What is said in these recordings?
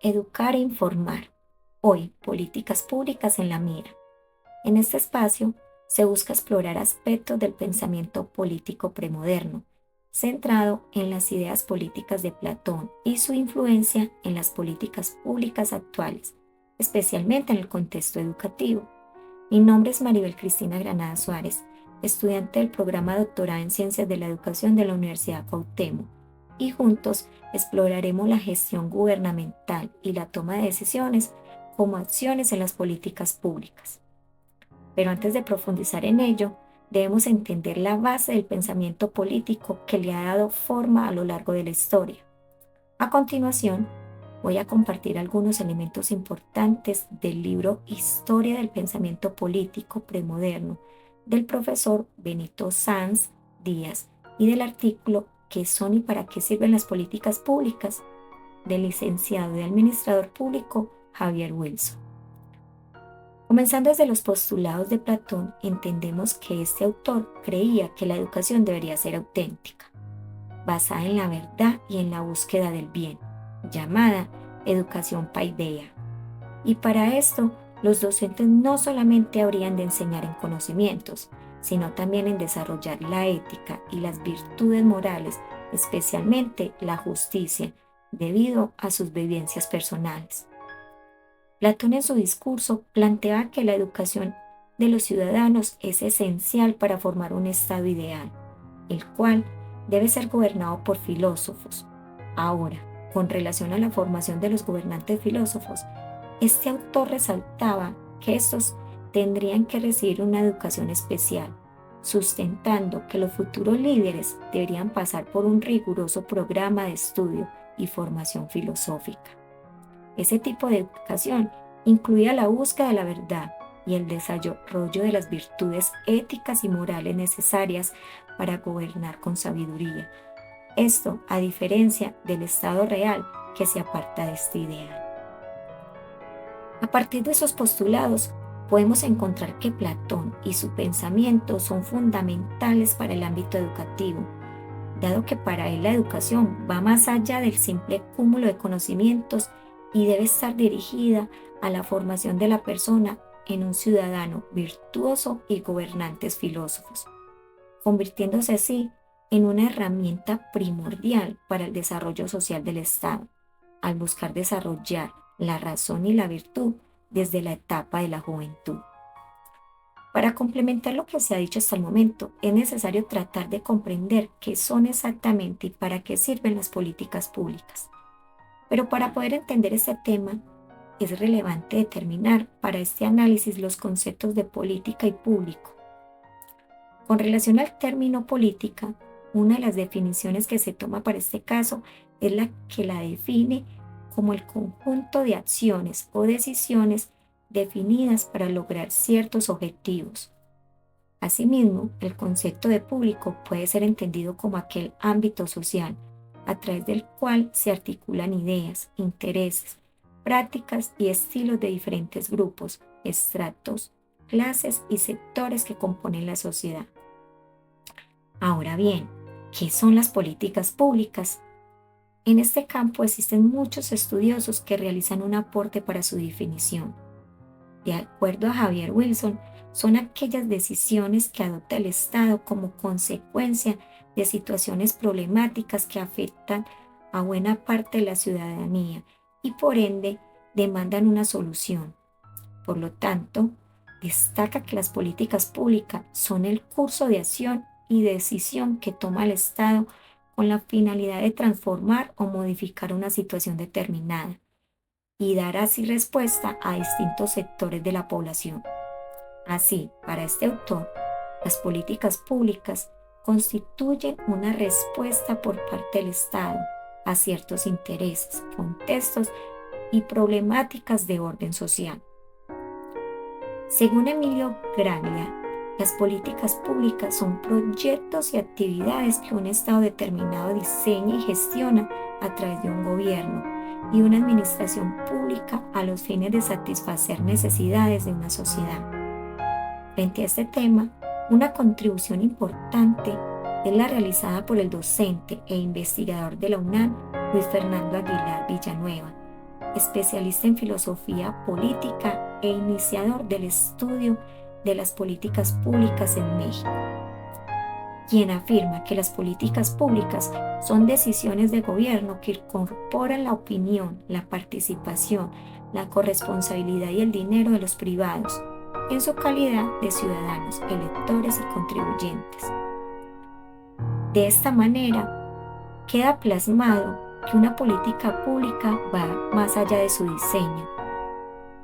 Educar e informar. Hoy, políticas públicas en la mira. En este espacio se busca explorar aspectos del pensamiento político premoderno, centrado en las ideas políticas de Platón y su influencia en las políticas públicas actuales, especialmente en el contexto educativo. Mi nombre es Maribel Cristina Granada Suárez, estudiante del programa doctorado en Ciencias de la Educación de la Universidad Cuauhtémoc, y juntos exploraremos la gestión gubernamental y la toma de decisiones como acciones en las políticas públicas. Pero antes de profundizar en ello, debemos entender la base del pensamiento político que le ha dado forma a lo largo de la historia. A continuación, voy a compartir algunos elementos importantes del libro Historia del Pensamiento Político Premoderno del profesor Benito Sanz Díaz y del artículo ¿Qué son y para qué sirven las políticas públicas?, del licenciado y administrador público Javier Wilson. Comenzando desde los postulados de Platón, entendemos que este autor creía que la educación debería ser auténtica, basada en la verdad y en la búsqueda del bien, llamada educación paideia. Y para esto, los docentes no solamente habrían de enseñar en conocimientos, sino también en desarrollar la ética y las virtudes morales, especialmente la justicia, debido a sus vivencias personales. Platón en su discurso plantea que la educación de los ciudadanos es esencial para formar un estado ideal, el cual debe ser gobernado por filósofos. Ahora, con relación a la formación de los gobernantes filósofos, este autor resaltaba que estos tendrían que recibir una educación especial, sustentando que los futuros líderes deberían pasar por un riguroso programa de estudio y formación filosófica. Ese tipo de educación incluía la búsqueda de la verdad y el desarrollo de las virtudes éticas y morales necesarias para gobernar con sabiduría. Esto a diferencia del Estado real que se aparta de este ideal. A partir de esos postulados, podemos encontrar que Platón y su pensamiento son fundamentales para el ámbito educativo, dado que para él la educación va más allá del simple cúmulo de conocimientos y debe estar dirigida a la formación de la persona en un ciudadano virtuoso y gobernantes filósofos, convirtiéndose así en una herramienta primordial para el desarrollo social del Estado, al buscar desarrollar la razón y la virtud desde la etapa de la juventud. Para complementar lo que se ha dicho hasta el momento, es necesario tratar de comprender qué son exactamente y para qué sirven las políticas públicas. Pero para poder entender este tema, es relevante determinar para este análisis los conceptos de política y público. Con relación al término política, una de las definiciones que se toma para este caso es la que la define como el conjunto de acciones o decisiones definidas para lograr ciertos objetivos. Asimismo, el concepto de público puede ser entendido como aquel ámbito social a través del cual se articulan ideas, intereses, prácticas y estilos de diferentes grupos, estratos, clases y sectores que componen la sociedad. Ahora bien, ¿qué son las políticas públicas? En este campo existen muchos estudiosos que realizan un aporte para su definición. De acuerdo a Javier Wilson, son aquellas decisiones que adopta el Estado como consecuencia de situaciones problemáticas que afectan a buena parte de la ciudadanía y por ende demandan una solución. Por lo tanto, destaca que las políticas públicas son el curso de acción y decisión que toma el Estado con la finalidad de transformar o modificar una situación determinada y dar así respuesta a distintos sectores de la población. Así, para este autor, las políticas públicas constituyen una respuesta por parte del Estado a ciertos intereses, contextos y problemáticas de orden social. Según Emilio Graglia, las políticas públicas son proyectos y actividades que un Estado determinado diseña y gestiona a través de un gobierno y una administración pública a los fines de satisfacer necesidades de una sociedad. Frente a este tema, una contribución importante es la realizada por el docente e investigador de la UNAM, Luis Fernando Aguilar Villanueva, especialista en filosofía política e iniciador del estudio de las políticas públicas en México, quien afirma que las políticas públicas son decisiones de gobierno que incorporan la opinión, la participación, la corresponsabilidad y el dinero de los privados, en su calidad de ciudadanos, electores y contribuyentes. De esta manera, queda plasmado que una política pública va más allá de su diseño,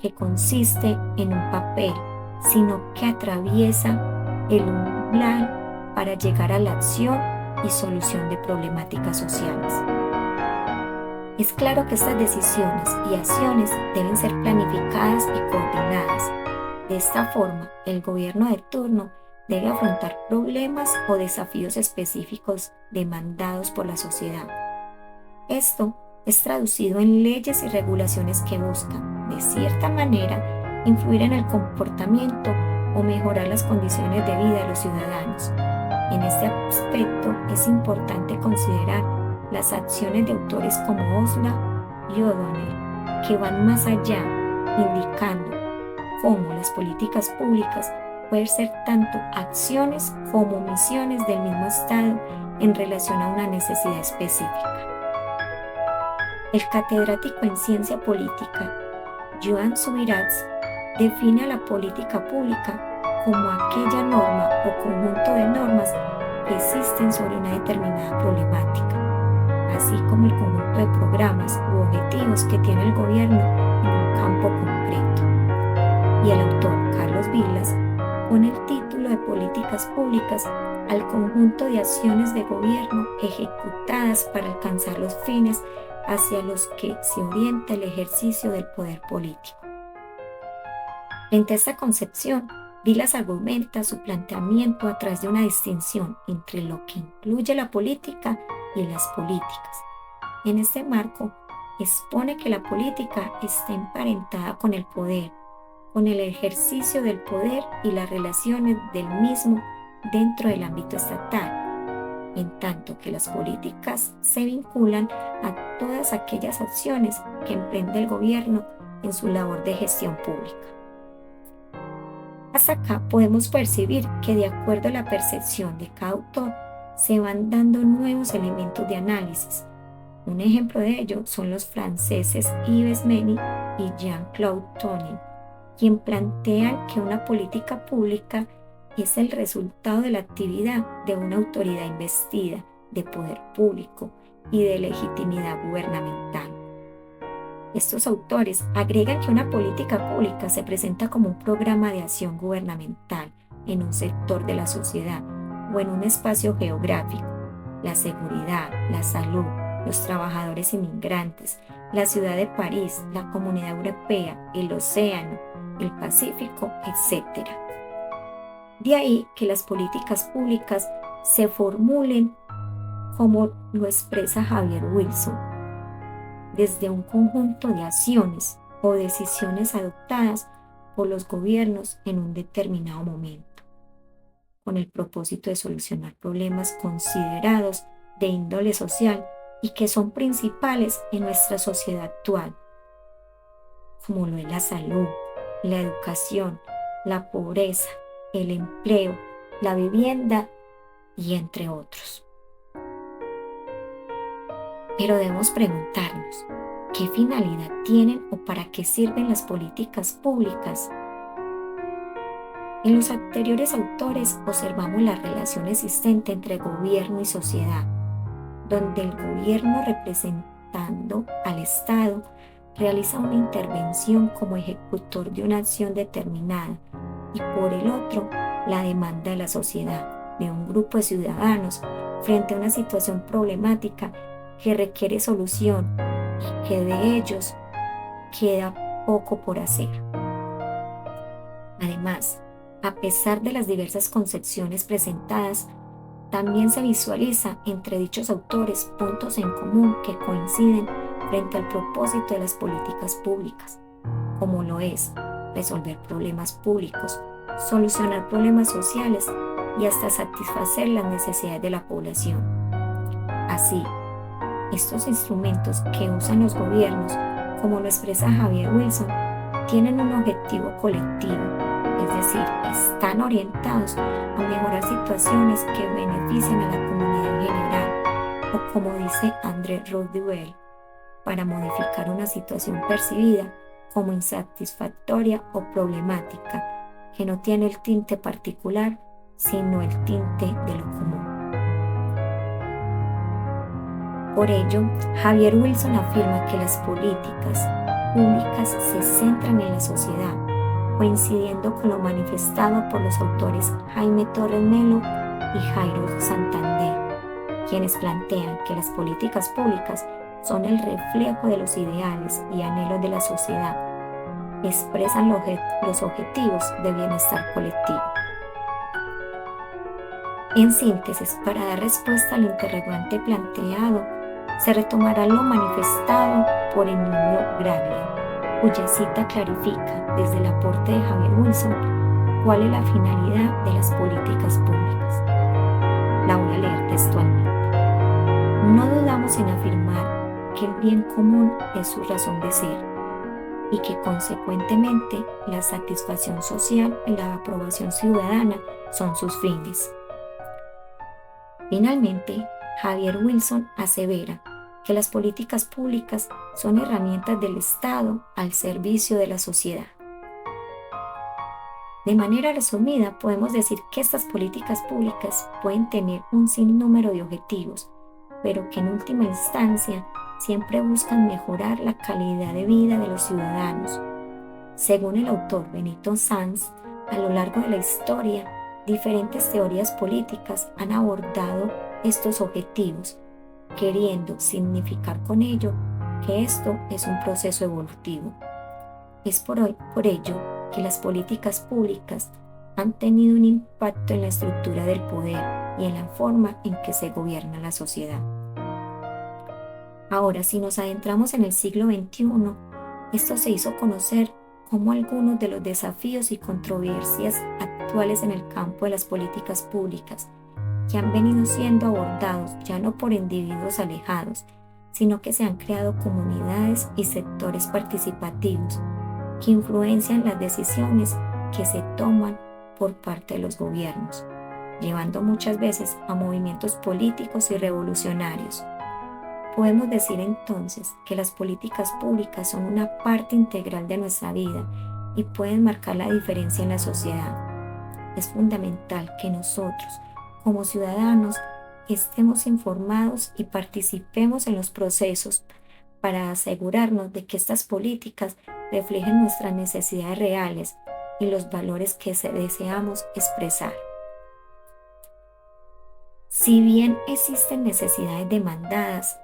que consiste en un papel, sino que atraviesa el umbral para llegar a la acción y solución de problemáticas sociales. Es claro que estas decisiones y acciones deben ser planificadas y coordinadas. De esta forma, el gobierno de turno debe afrontar problemas o desafíos específicos demandados por la sociedad. Esto es traducido en leyes y regulaciones que buscan, de cierta manera, influir en el comportamiento o mejorar las condiciones de vida de los ciudadanos. En este aspecto es importante considerar las acciones de autores como Osler y O'Donnell, que van más allá, indicando cómo las políticas públicas pueden ser tanto acciones como omisiones del mismo Estado en relación a una necesidad específica. El catedrático en ciencia política, Joan Subirats, define a la política pública como aquella norma o conjunto de normas que existen sobre una determinada problemática, así como el conjunto de programas u objetivos que tiene el gobierno en un campo concreto. Y el autor Carlos Vilas pone el título de políticas públicas al conjunto de acciones de gobierno ejecutadas para alcanzar los fines hacia los que se orienta el ejercicio del poder político. Frente a esta concepción, Vilas argumenta su planteamiento a través de una distinción entre lo que incluye la política y las políticas. En este marco, expone que la política está emparentada con el poder, con el ejercicio del poder y las relaciones del mismo dentro del ámbito estatal, en tanto que las políticas se vinculan a todas aquellas acciones que emprende el gobierno en su labor de gestión pública. Hasta acá podemos percibir que de acuerdo a la percepción de cada autor se van dando nuevos elementos de análisis. Un ejemplo de ello son los franceses Yves Meny y Jean-Claude Tonin, quien plantean que una política pública es el resultado de la actividad de una autoridad investida de poder público y de legitimidad gubernamental. Estos autores agregan que una política pública se presenta como un programa de acción gubernamental en un sector de la sociedad o en un espacio geográfico: la seguridad, la salud, los trabajadores inmigrantes, la ciudad de París, la Comunidad Europea, el océano, el Pacífico, etc. De ahí que las políticas públicas se formulen como lo expresa Javier Wilson, desde un conjunto de acciones o decisiones adoptadas por los gobiernos en un determinado momento, con el propósito de solucionar problemas considerados de índole social y que son principales en nuestra sociedad actual, como lo es la salud, la educación, la pobreza, el empleo, la vivienda y entre otros. Pero debemos preguntarnos, ¿qué finalidad tienen o para qué sirven las políticas públicas? En los anteriores autores observamos la relación existente entre gobierno y sociedad, donde el gobierno, representando al Estado, realiza una intervención como ejecutor de una acción determinada y por el otro, la demanda de la sociedad, de un grupo de ciudadanos frente a una situación problemática que requiere solución y que de ellos queda poco por hacer. Además, a pesar de las diversas concepciones presentadas, también se visualiza entre dichos autores puntos en común que coinciden frente al propósito de las políticas públicas, como lo es resolver problemas públicos, solucionar problemas sociales y hasta satisfacer las necesidades de la población. Así, estos instrumentos que usan los gobiernos como lo expresa Javier Wilson, tienen un objetivo colectivo, es decir, están orientados a mejorar situaciones que beneficien a la comunidad en general, o como dice André Roudeville, para modificar una situación percibida como insatisfactoria o problemática, que no tiene el tinte particular, sino el tinte de lo común. Por ello, Javier Wilson afirma que las políticas públicas se centran en la sociedad, coincidiendo con lo manifestado por los autores Jaime Torres Melo y Jairo Santander, quienes plantean que las políticas públicas son el reflejo de los ideales y anhelos de la sociedad, expresan los objetivos de bienestar colectivo. En síntesis, para dar respuesta al interrogante planteado, se retomará lo manifestado por Emilio Graglia, cuya cita clarifica desde el aporte de Javier Wilson cuál es la finalidad de las políticas públicas. La voy a leer textualmente. No dudamos en afirmar que el bien común es su razón de ser y que consecuentemente la satisfacción social y la aprobación ciudadana son sus fines. Finalmente, Javier Wilson asevera que las políticas públicas son herramientas del Estado al servicio de la sociedad. De manera resumida, podemos decir que estas políticas públicas pueden tener un sinnúmero de objetivos, pero que en última instancia siempre buscan mejorar la calidad de vida de los ciudadanos. Según el autor Benito Sanz, a lo largo de la historia, diferentes teorías políticas han abordado estos objetivos, queriendo significar con ello que esto es un proceso evolutivo. Es por ello que las políticas públicas han tenido un impacto en la estructura del poder y en la forma en que se gobierna la sociedad. Ahora, si nos adentramos en el siglo XXI, esto se hizo conocer como algunos de los desafíos y controversias actuales en el campo de las políticas públicas, que han venido siendo abordados ya no por individuos alejados, sino que se han creado comunidades y sectores participativos que influencian las decisiones que se toman por parte de los gobiernos, llevando muchas veces a movimientos políticos y revolucionarios. Podemos decir entonces que las políticas públicas son una parte integral de nuestra vida y pueden marcar la diferencia en la sociedad. Es fundamental que nosotros, como ciudadanos, estemos informados y participemos en los procesos para asegurarnos de que estas políticas reflejen nuestras necesidades reales y los valores que deseamos expresar. Si bien existen necesidades demandadas,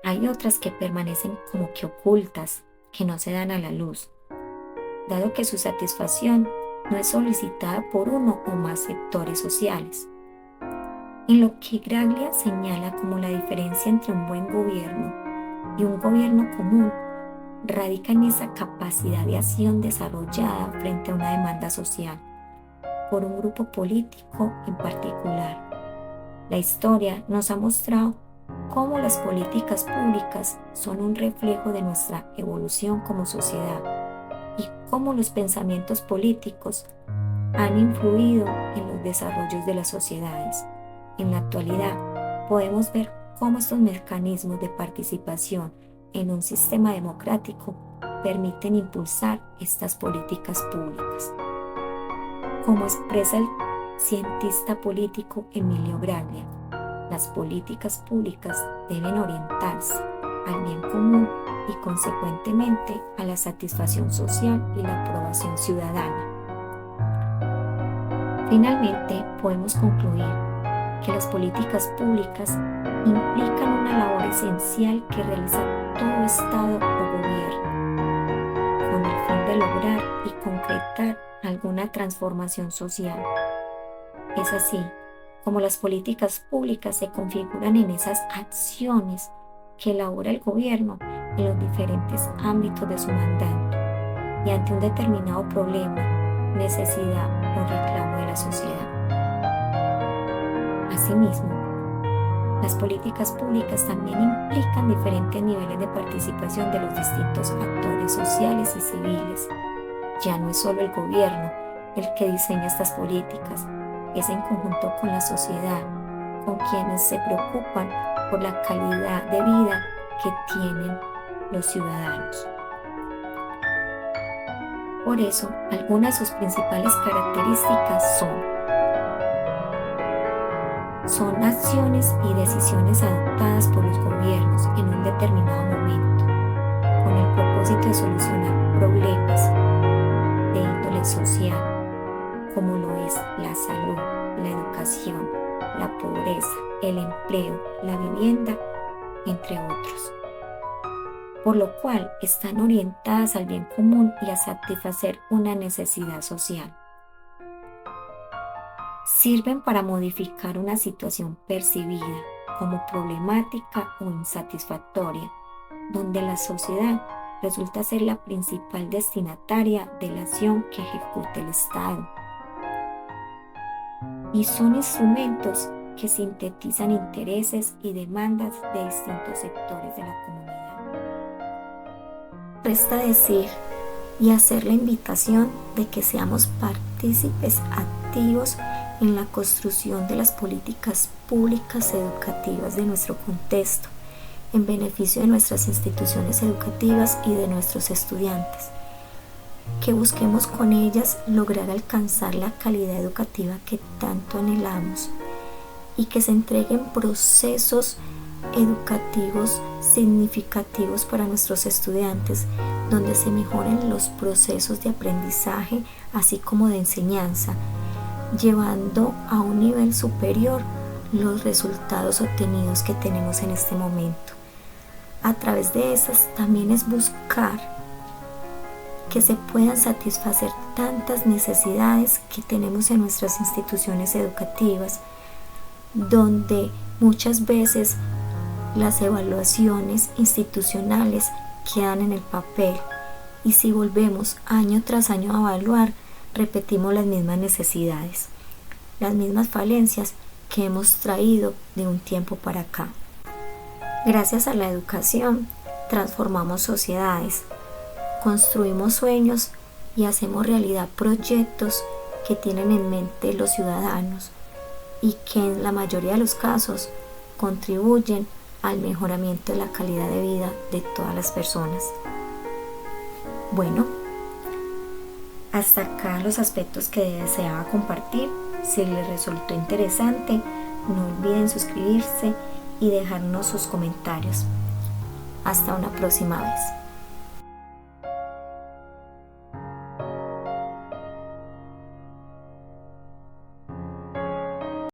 hay otras que permanecen como que ocultas, que no se dan a la luz, dado que su satisfacción no es solicitada por uno o más sectores sociales. En lo que Graglia señala como la diferencia entre un buen gobierno y un gobierno común, radica en esa capacidad de acción desarrollada frente a una demanda social, por un grupo político en particular. La historia nos ha mostrado cómo las políticas públicas son un reflejo de nuestra evolución como sociedad y cómo los pensamientos políticos han influido en los desarrollos de las sociedades. En la actualidad, podemos ver cómo estos mecanismos de participación en un sistema democrático permiten impulsar estas políticas públicas. Como expresa el cientista político Emilio Graglia, las políticas públicas deben orientarse al bien común y consecuentemente a la satisfacción social y la aprobación ciudadana. Finalmente, podemos concluir que las políticas públicas implican una labor esencial que realiza todo Estado o gobierno, con el fin de lograr y concretar alguna transformación social. Es así como las políticas públicas se configuran en esas acciones que elabora el gobierno en los diferentes ámbitos de su mandato y ante un determinado problema, necesidad o reclamo de la sociedad. Asimismo, Las políticas públicas también implican diferentes niveles de participación de los distintos actores sociales y civiles. Ya no es solo el gobierno el que diseña estas políticas, es en conjunto con la sociedad, con quienes se preocupan por la calidad de vida que tienen los ciudadanos. Por eso, algunas de sus principales características son acciones y decisiones adoptadas por los gobiernos en un determinado momento, con el propósito de solucionar problemas de índole social, como lo es la salud, la educación, la pobreza, el empleo, la vivienda, entre otros. Por lo cual están orientadas al bien común y a satisfacer una necesidad social. Sirven para modificar una situación percibida como problemática o insatisfactoria, donde la sociedad resulta ser la principal destinataria de la acción que ejecuta el Estado. Y son instrumentos que sintetizan intereses y demandas de distintos sectores de la comunidad. Resta decir y hacer la invitación de que seamos partícipes activos en la construcción de las políticas públicas educativas de nuestro contexto, en beneficio de nuestras instituciones educativas y de nuestros estudiantes, que busquemos con ellas lograr alcanzar la calidad educativa que tanto anhelamos y que se entreguen procesos educativos significativos para nuestros estudiantes, donde se mejoren los procesos de aprendizaje así como de enseñanza, llevando a un nivel superior los resultados obtenidos que tenemos en este momento. A través de esas también es buscar que se puedan satisfacer tantas necesidades que tenemos en nuestras instituciones educativas, donde muchas veces las evaluaciones institucionales quedan en el papel y si volvemos año tras año a evaluar, repetimos las mismas necesidades, las mismas falencias que hemos traído de un tiempo para acá. Gracias a la educación transformamos sociedades, construimos sueños y hacemos realidad proyectos que tienen en mente los ciudadanos y que en la mayoría de los casos contribuyen al mejoramiento de la calidad de vida de todas las personas. Bueno, hasta acá los aspectos que deseaba compartir. Si les resultó interesante, no olviden suscribirse y dejarnos sus comentarios. Hasta una próxima vez.